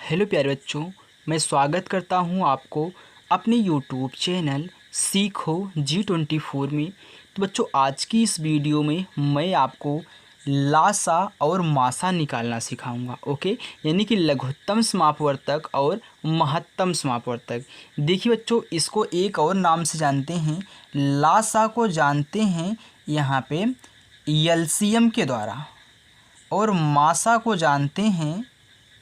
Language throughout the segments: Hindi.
हेलो प्यारे बच्चों, मैं स्वागत करता हूं आपको अपने यूट्यूब चैनल सीखो G24 में। तो बच्चों, आज की इस वीडियो में मैं आपको लासा और मासा निकालना सिखाऊंगा। ओके, यानी कि लघुत्तम समापवर्तक और महत्तम समापवर्तक। देखिए बच्चों, इसको एक और नाम से जानते हैं। लासा को जानते हैं यहाँ पे एलसीएम के द्वारा, और मासा को जानते हैं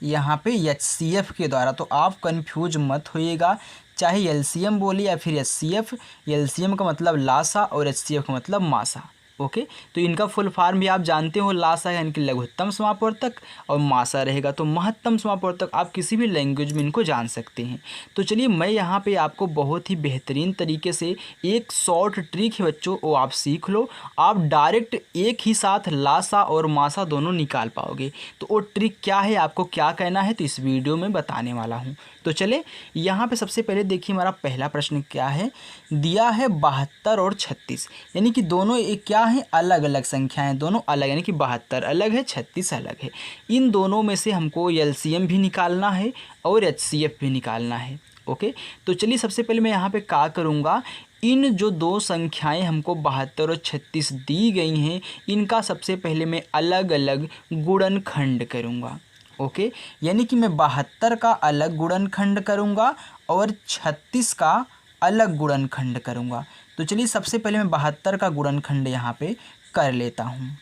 यहाँ पे एचसीएफ के द्वारा। तो आप कंफ्यूज मत होइएगा, चाहे एलसीएम बोले या फिर एचसीएफ। एलसीएम का मतलब लासा और एचसीएफ का मतलब मासा। ओके, तो इनका फुल फॉर्म भी आप जानते हो। लासा यानी कि लघुत्तम समापवर्तक और मासा रहेगा तो महत्तम समापवर्तक। आप किसी भी लैंग्वेज में इनको जान सकते हैं। तो चलिए, मैं यहाँ पे आपको बहुत ही बेहतरीन तरीके से एक शॉर्ट ट्रिक है बच्चों, वो आप सीख लो। आप डायरेक्ट एक ही साथ लासा और मासा दोनों निकाल पाओगे। तो वो ट्रिक क्या है, आपको क्या कहना है, तो इस वीडियो में बताने वाला हूँ। तो चले, यहाँ पे सबसे पहले देखिए हमारा पहला प्रश्न क्या है। दिया है 72 और 36, यानी कि दोनों एक क्या है, अलग अलग संख्याएं, दोनों अलग, यानी कि 72 अलग है, 36 अलग है। इन दोनों में से हमको एलसीएम भी निकालना है और एचसीएफ भी निकालना है। ओके, तो चलिए सबसे पहले मैं यहाँ पे क्या करूँगा, इन जो दो संख्याएं हमको 72 और 36 दी गई हैं, इनका सबसे पहले मैं अलग अलग गुणनखंड करूँगा। ओके, यानी कि मैं 72 का अलग गुणनखंड करूँगा और 36 का अलग गुणनखंड करूँगा। तो चलिए सबसे पहले मैं 72 का गुणनखंड यहाँ पे कर लेता हूँ।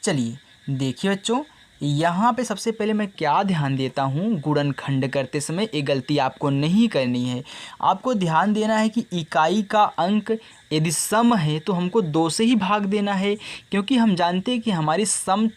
चलिए देखिए बच्चों, यहाँ पे सबसे पहले मैं क्या ध्यान देता हूँ, गुणनखंड करते समय एक गलती आपको नहीं करनी है। आपको ध्यान देना है कि इकाई का अंक यदि सम है तो हमको 2 से ही भाग देना है, क्योंकि हम जानते हैं कि हमारी सम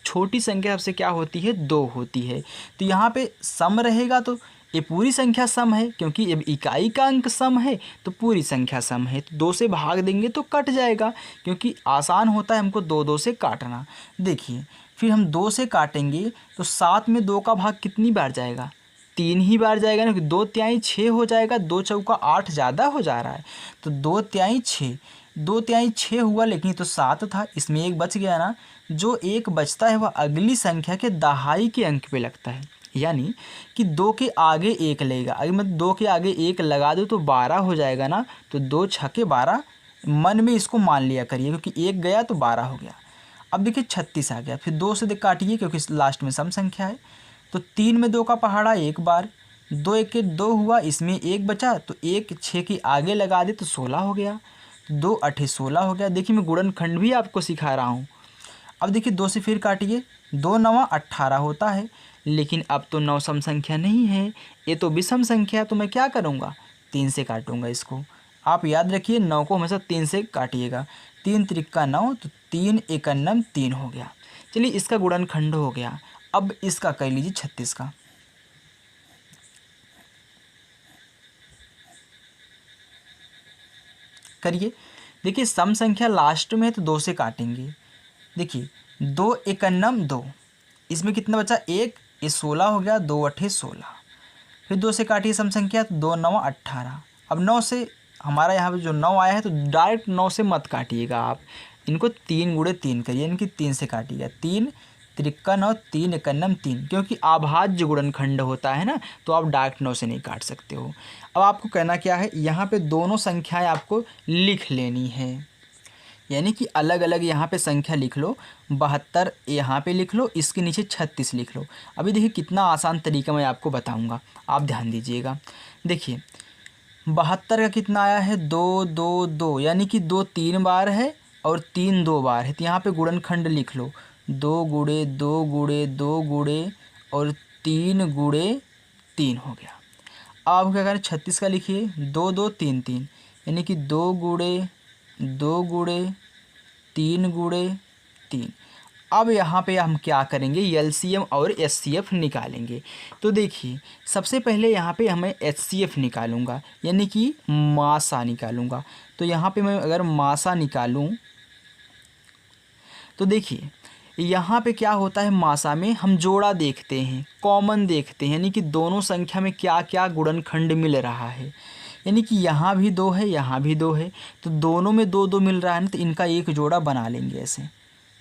छोटी संख्या सबसे क्या होती है, 2 होती है। तो यहाँ पे सम रहेगा तो ये पूरी संख्या सम है, क्योंकि जब इकाई का अंक सम है तो पूरी संख्या सम है। तो 2 से भाग देंगे तो कट जाएगा, क्योंकि आसान होता है हमको 2 2 से काटना। देखिए, फिर हम 2 से काटेंगे तो 7 में 2 का भाग कितनी बार जाएगा, 3 ही बार जाएगा ना, 2 तिहाई 6 हो जाएगा। 2 चौका 8 ज़्यादा हो जा रहा है, तो 2 तिहाई 6, 2 तिहाई 6 हुआ, लेकिन तो 7 था, इसमें एक बच गया ना। जो एक बचता है वह अगली संख्या के दहाई के अंक पे लगता है, यानी कि 2 के आगे 1 लगेगा। अगर मैं 2 के आगे 1 लगा दूँ तो 12 हो जाएगा ना। तो 2 छक्के 12, मन में इसको मान लिया करिए, क्योंकि 1 गया तो 12 हो गया। अब देखिए 36 आ गया, फिर 2 से काटिए क्योंकि लास्ट में सम संख्या है। तो 3 में 2 का पहाड़ा एक बार, 2 एक के 2 हुआ, इसमें 1 बचा, तो 1 6 के आगे लगा दे तो 16 हो गया। 2 8 16 हो गया। देखिए मैं गुणनखंड भी आपको सिखा रहा हूँ। अब देखिए 2 से फिर काटिए, 2 9 18 होता है, लेकिन अब तो 9 सम संख्या नहीं है, ये तो विषम संख्या है। तो मैं क्या करूँगा, 3 से काटूँगा इसको। आप याद रखिए 9 को हमेशा 3 से काटिएगा। 3 त्रिक्का 9, तो 3 एकन्नम 3 हो गया। चलिए इसका गुणनखंड हो गया। अब इसका कर लीजिए 36 का। करिए, देखिए सम संख्या लास्ट में है तो 2 से काटेंगे। देखिए 2 एकन्नम 2, इसमें कितना बचा, 1, ये 16 हो गया। 2 8 16, फिर 2 से काटिए सम संख्या, तो 2 9 18। अब 9 से हमारा यहाँ पे जो 9 आया है, तो डायरेक्ट 9 से मत काटिएगा, आप इनको 3 गुणे 3 करिए, इनकी 3 से काटिएगा। 3 त्रिक्का 9, 3 एकन्नम 3, क्योंकि अभाज्य गुणनखंड होता है ना, तो आप डायरेक्ट 9 से नहीं काट सकते हो। अब आपको कहना क्या है, यहाँ पे दोनों संख्याएं आपको लिख लेनी है, यानी कि अलग अलग यहाँ पे संख्या लिख लो। 72 यहाँ पे लिख लो, इसके नीचे 36 लिख लो। अभी देखिए कितना आसान तरीका मैं आपको बताऊँगा, आप ध्यान दीजिएगा। देखिए 72 का कितना आया है, 2 2 2, यानी कि 2 3 बार है और 3 2 बार है। तो यहाँ पे गुणनखंड लिख लो, 2 गुणे 2 गुणे 2 गुणे और 3 गुणे 3 हो गया। अब आप क्या करें, 36 का लिखिए, 2 2 3 3, यानी कि 2 गुणे 2 गुणे 3 गुणे 3। अब यहाँ पे हम क्या करेंगे, एलसीएम और एचसीएफ निकालेंगे। तो देखिए सबसे पहले यहाँ पे हमें एचसीएफ निकालूंगा, यानी कि मासा निकालूंगा। तो यहाँ पे मैं अगर मासा निकालूं तो देखिए यहाँ पे क्या होता है, मासा में हम जोड़ा देखते हैं, कॉमन देखते हैं, यानी कि दोनों संख्या में क्या क्या गुणनखंड मिल रहा है। यानी कि यहाँ भी 2 है, यहाँ भी 2 है, तो दोनों में 2 2 मिल रहा है ना, तो इनका एक जोड़ा बना लेंगे ऐसे।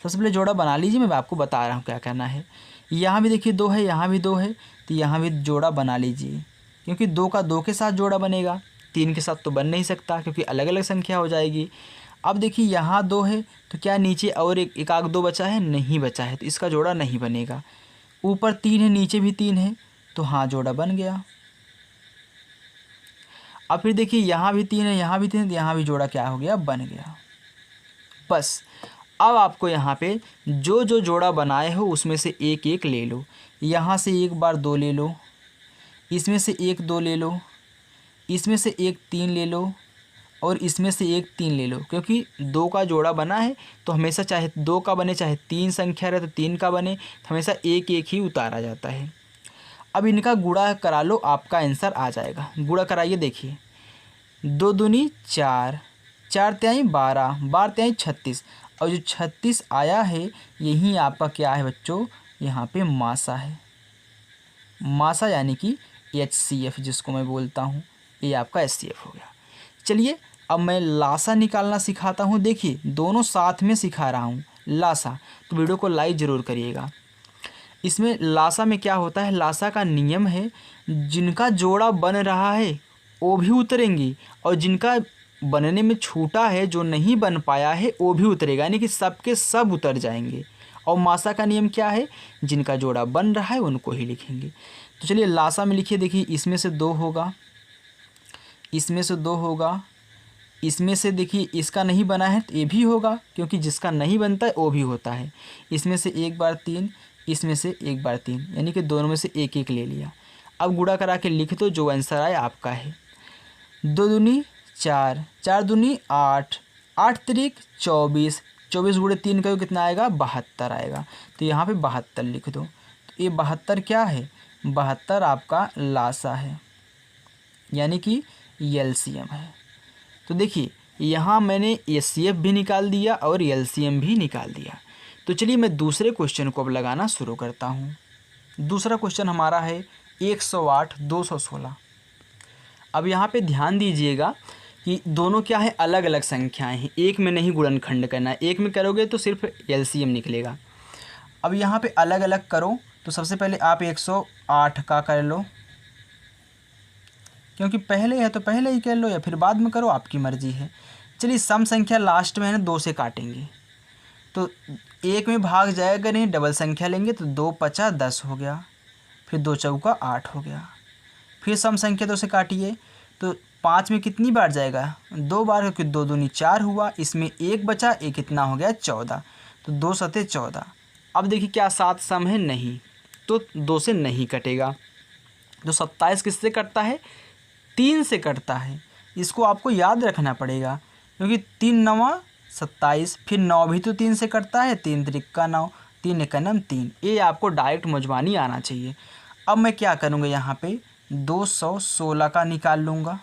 सबसे पहले जोड़ा बना लीजिए, मैं आपको बता रहा हूँ क्या करना है। यहाँ भी देखिए 2 है, यहाँ भी 2 है, तो यहाँ भी जोड़ा बना लीजिए, क्योंकि 2 का 2 के साथ जोड़ा बनेगा, 3 के साथ तो बन नहीं सकता क्योंकि अलग अलग संख्या हो जाएगी। अब देखिए यहाँ 2 है, तो क्या नीचे और एक आग 2 बचा है? नहीं बचा है, तो इसका जोड़ा नहीं बनेगा। ऊपर 3 है, नीचे भी 3 है, तो हाँ जोड़ा बन गया। अब फिर देखिए यहाँ भी 3 है, यहाँ भी 3 है, तो यहाँ भी जोड़ा क्या हो गया? बन गया। बस अब आपको यहाँ पे जो जो जोड़ा बनाए हो उसमें से एक एक ले लो। यहाँ से एक बार 2 ले लो, इसमें से एक 2 ले लो, इसमें से एक 3 ले लो, और इसमें से एक 3 ले लो। क्योंकि 2 का जोड़ा बना है तो हमेशा चाहे 2 का बने चाहे 3 संख्या रहे तो 3 का बने, तो हमेशा एक एक ही उतारा जाता है। अब इनका गुणा करा लो, आपका आंसर आ जाएगा। गुणा कराइए, देखिए 2 दूनी 4, 4 तिहाई 12, 12 तिहाई 36, और जो 36 आया है यही आपका क्या है बच्चों? यहाँ पे मासा है। मासा यानी कि HCF जिसको मैं बोलता हूँ, ये आपका HCF हो गया। चलिए अब मैं लासा निकालना सिखाता हूँ। देखिए दोनों साथ में सिखा रहा हूँ लासा, तो वीडियो को लाइक ज़रूर करिएगा। इसमें लासा में क्या होता है, लासा का नियम है जिनका जोड़ा बन रहा है वो भी उतरेंगी, और जिनका बनने में छूटा है जो नहीं बन पाया है वो भी उतरेगा, यानी कि सबके सब उतर जाएंगे। और मासा का नियम क्या है, जिनका जोड़ा बन रहा है उनको ही लिखेंगे। तो चलिए लासा में लिखिए, देखिए इसमें से 2 होगा, इसमें से 2 होगा, इसमें से देखिए इसका नहीं बना है तो ये भी होगा, क्योंकि जिसका नहीं बनता है वो भी होता है। इसमें से एक बार 3, इसमें से एक बार 3, यानी कि दोनों में से एक एक ले लिया। अब गुणा करा के लिख दो, जो आंसर आए आपका है। 2 दूनी 4, 4 दूनी 8, 8 तिरिक 24, 24 गुणे 3 का कितना आएगा? 72 आएगा। तो यहाँ पे 72 लिख दो। तो ये 72 क्या है? 72 आपका लासा है, यानी कि LCM है। तो देखिए यहाँ मैंने HCF भी निकाल दिया और LCM भी निकाल दिया। तो चलिए मैं दूसरे क्वेश्चन को अब लगाना शुरू करता हूँ। दूसरा क्वेश्चन हमारा है 108 216। अब यहाँ पे ध्यान दीजिएगा कि दोनों क्या है, अलग अलग संख्याएं हैं, एक में नहीं गुणनखंड करना है। एक में करोगे तो सिर्फ LCM निकलेगा। अब यहाँ पे अलग अलग करो, तो सबसे पहले आप 108 का कर लो, क्योंकि पहले है तो पहले ही कर लो, या फिर बाद में करो, आपकी मर्जी है। चलिए सम संख्या लास्ट में है ना 2 से काटेंगे, तो 1 में भाग जाएगा नहीं, डबल संख्या लेंगे तो 2 पचा 10 हो गया, फिर 2 चौका 8 हो गया। फिर सम संख्या 2 से काटिए, तो 5 में कितनी बार जाएगा? 2 बार, क्योंकि 2 दूनी 4 हुआ, इसमें 1 बचा, 1 कितना हो गया? 14, तो 2 सते 14। अब देखिए क्या 7 सम है? नहीं, तो 2 से नहीं कटेगा। तो 27 किससे कटता है? 3 से कटता है। इसको आपको याद रखना पड़ेगा, क्योंकि 3 9 27, फिर 9 भी तो 3 से कटता है, 3 त्रिक्का 9, 3 एकनम 3। ये आपको डायरेक्ट मजबानी आना चाहिए। अब मैं क्या करूँगा, यहाँ पे 216 का निकाल लूँगा।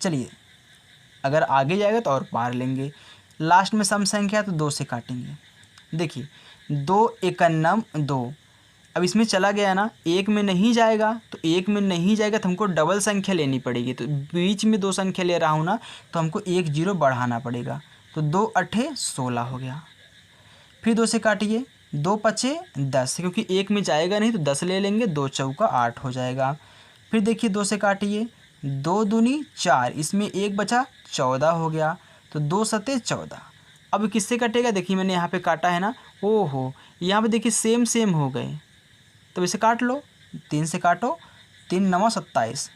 चलिए अगर आगे जाएगा तो और पार लेंगे। लास्ट में सम संख्या तो 2 से काटेंगे। देखिए 2 एकन्नम 2, अब इसमें चला गया ना, 1 में नहीं जाएगा, तो 1 में नहीं जाएगा तो हमको डबल संख्या लेनी पड़ेगी। तो बीच में 2 संख्या ले रहा हूँ ना, तो हमको 1 0 बढ़ाना पड़ेगा। तो 2 अठे 16 हो गया। फिर 2 से काटिए, 2 पचे 10, क्योंकि 1 में जाएगा नहीं तो 10 ले लेंगे, 2 चौका 8 हो जाएगा। फिर देखिए 2 से काटिए, 2 दूनी 4, इसमें 1 बचा 14 हो गया, तो 2 सते 14। अब किससे कटेगा? देखिए मैंने यहाँ पे काटा है ना, ओहो यहाँ पे देखिए सेम सेम हो गए, तो इसे काट लो। 3 से काटो, 3 9 27,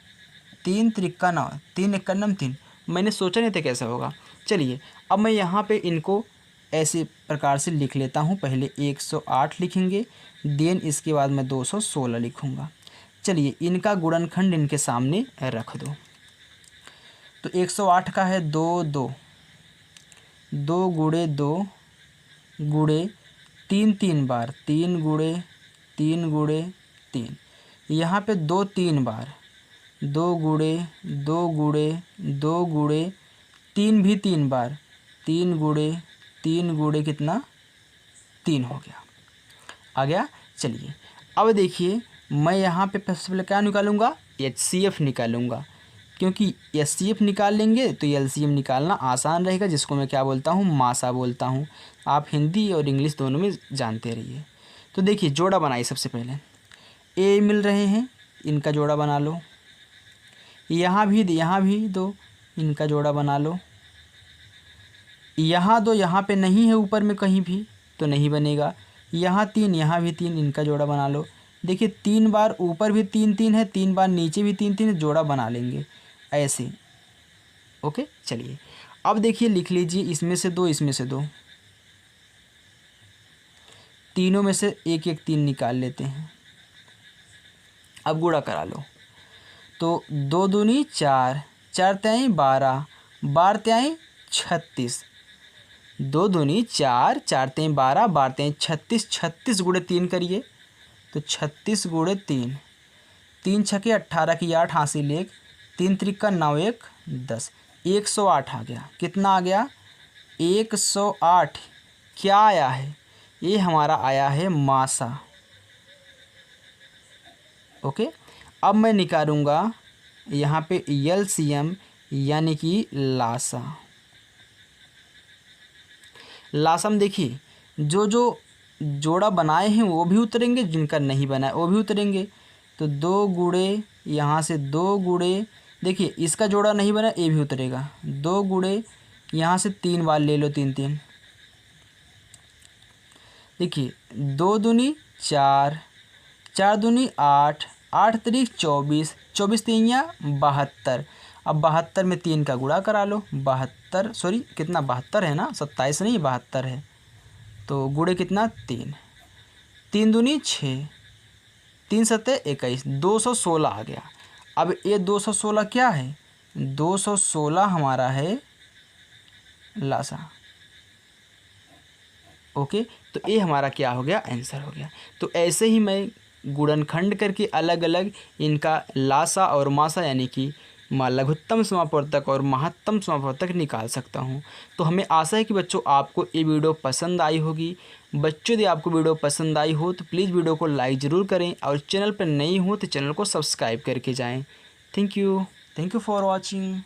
3 त्रिक्का 9, 3 एकन्नम 3। मैंने सोचा नहीं था कैसा होगा। चलिए अब मैं यहाँ पे इनको ऐसे प्रकार से लिख लेता हूँ। पहले 108 लिखेंगे, देन इसके बाद मैं 216 लिखूँगा। चलिए इनका गुणनखंड इनके सामने रख दो। तो 108 का है 2 2, 2 गुणे 2 गुणे 3 3 बार, 3 गुणे 3 गुणे 3, यहाँ पे 2 3 बार, 2 गुणे 2 गुणे 2 गुणे 3 भी 3 बार, 3 गुणे 3 गुणे कितना? 3 हो गया। आ गया। चलिए अब देखिए मैं यहाँ पे सबसे पहले क्या निकालूंगा? HCF निकालूंगा। क्योंकि एचसीएफ निकाल लेंगे तो एलसीएम निकालना आसान रहेगा, जिसको मैं क्या बोलता हूँ, मासा बोलता हूँ। आप हिंदी और इंग्लिश दोनों में जानते रहिए। तो देखिए जोड़ा बनाइए। सबसे पहले ए मिल रहे हैं, इनका जोड़ा बना लो। यहाँ भी दो, इनका जोड़ा बना लो। यहाँ दो, यहाँ पे नहीं है ऊपर में कहीं भी तो नहीं बनेगा। यहाँ 3, यहाँ भी 3, इनका जोड़ा बना लो। देखिए 3 बार ऊपर भी 3 3 है, 3 बार नीचे भी 3 3 है, जोड़ा बना लेंगे ऐसे। ओके चलिए अब देखिए लिख लीजिए, इसमें से 2, इसमें से 2, तीनों में से एक एक 3 निकाल लेते हैं। अब गुणा करा लो। तो 2 दूनी 4, 4 त्याई 12, 12 त्याई 36, 2 दूनी 4, 4 त्याई 12, 12 त्याई 36, 36 गुणे 3 करिए तो 36 गुणे 3, 3 छके 18 की 8 हासिल 1, 3 त्रिका 9 1 10, 108 आ गया। कितना आ गया? 108। क्या आया है? ये हमारा आया है मासा। ओके अब मैं निकालूंगा यहाँ पे एलसीएम यानी कि लासा। लासम देखिए जो जो जोड़ा बनाए हैं वो भी उतरेंगे, जिनका नहीं बनाए वो भी उतरेंगे। तो 2 गुणे यहाँ से 2 गुणे, देखिए इसका जोड़ा नहीं बना ये भी उतरेगा। 2 गुणे यहाँ से 3 बार ले लो, 3 3, देखिए 2 दूनी 4, 4 दूनी 8, 8 त्रिक 24, 24 तीनिया 72। अब 72 में 3 का गुणा करा लो। 72 सॉरी कितना 72 है ना, 27 नहीं 72 है। तो गुणे कितना 3, 3 दूनी 6, 3 सत्ते 21, 216 आ गया। अब ये 216 क्या है? 216 हमारा है लासा। ओके तो ये हमारा क्या हो गया? आंसर हो गया। तो ऐसे ही मैं गुणनखंड करके अलग अलग इनका लासा और मासा यानी कि लघुत्तम समापवर्तक और महत्तम समापवर्तक निकाल सकता हूँ। तो हमें आशा है कि बच्चों आपको ये वीडियो पसंद आई होगी। बच्चों यदि आपको वीडियो पसंद आई हो तो प्लीज़ वीडियो को लाइक ज़रूर करें और चैनल पर नए हो तो चैनल को सब्सक्राइब करके जाएँ। Thank you for watching.